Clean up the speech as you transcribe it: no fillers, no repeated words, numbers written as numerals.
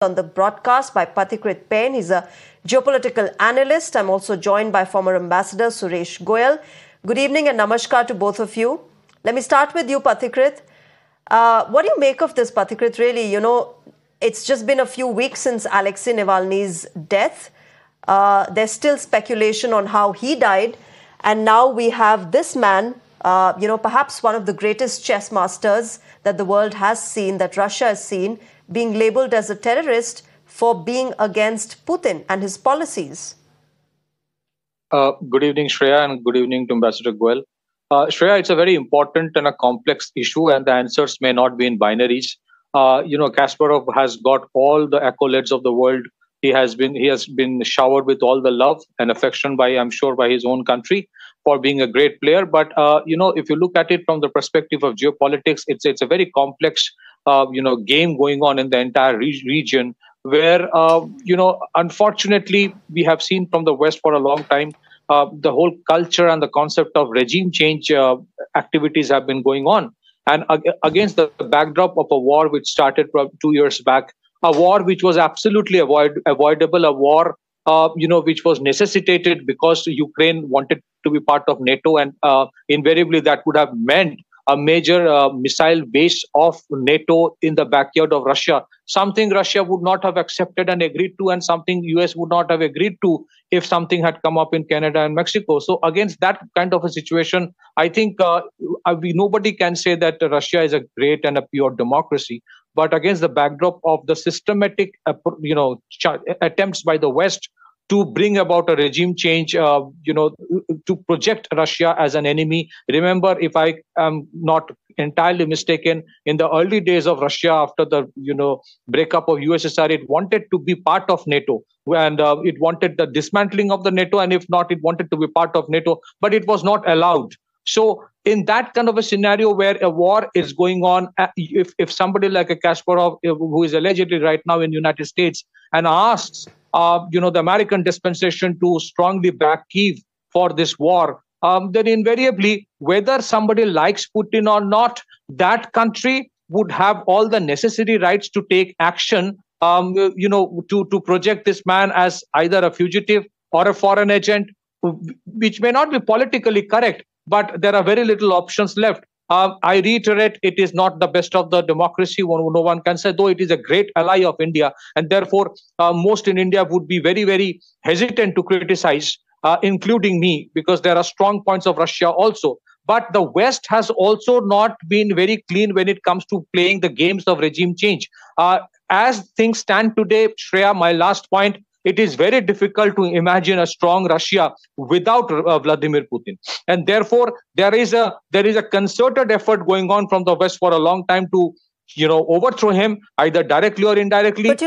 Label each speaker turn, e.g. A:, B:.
A: on the broadcast by Pathikrit Pain. He's a geopolitical analyst. I'm also joined by former Ambassador Suresh Goyal. Good evening and namaskar to both of you. Let me start with you, Pathikrit. What do you make of this, Pathikrit? Really, it's just been a few weeks since Alexei Navalny's death. There's still speculation on how he died. And now we have this man, perhaps one of the greatest chess masters that the world has seen, that Russia has seen, being labeled as a terrorist for being against Putin and his policies.
B: Good evening, Shreya, and good evening to Ambassador Goyal. Shreya, it's a very important and a complex issue, and the answers may not be in binaries. Kasparov has got all the accolades of the world. He has been showered with all the love and affection by his own country for being a great player. But if you look at it from the perspective of geopolitics, it's a very complex game going on in the entire region, where unfortunately we have seen from the West for a long time the whole culture and the concept of regime change activities have been going on, and against the backdrop of a war which started 2 years back. A war which was absolutely avoidable, a war which was necessitated because Ukraine wanted to be part of NATO, and invariably that would have meant a major missile base of NATO in the backyard of Russia, something Russia would not have accepted and agreed to, and something US would not have agreed to if something had come up in Canada and Mexico. So against that kind of a situation, I think nobody can say that Russia is a great and a pure democracy. But against the backdrop of the systematic attempts by the West to bring about a regime change, to project Russia as an enemy. Remember, if I am not entirely mistaken, in the early days of Russia, after the breakup of USSR, it wanted to be part of NATO, and it wanted the dismantling of the NATO, and if not, it wanted to be part of NATO, but it was not allowed. So in that kind of a scenario where a war is going on, if somebody like a Kasparov, who is allegedly right now in the United States, and asks the American dispensation to strongly back Kyiv for this war, then invariably, whether somebody likes Putin or not, that country would have all the necessary rights to take action, to project this man as either a fugitive or a foreign agent, which may not be politically correct, but there are very little options left. I reiterate, it is not the best of the democracy, no one can say, though it is a great ally of India, and therefore most in India would be very, very hesitant to criticize, including me, because there are strong points of Russia also. But the West has also not been very clean when it comes to playing the games of regime change. As things stand today, Shreya, my last point, it is very difficult to imagine a strong Russia without Vladimir Putin. And therefore, there is a concerted effort going on from the West for a long time to, overthrow him, either directly or indirectly.
A: But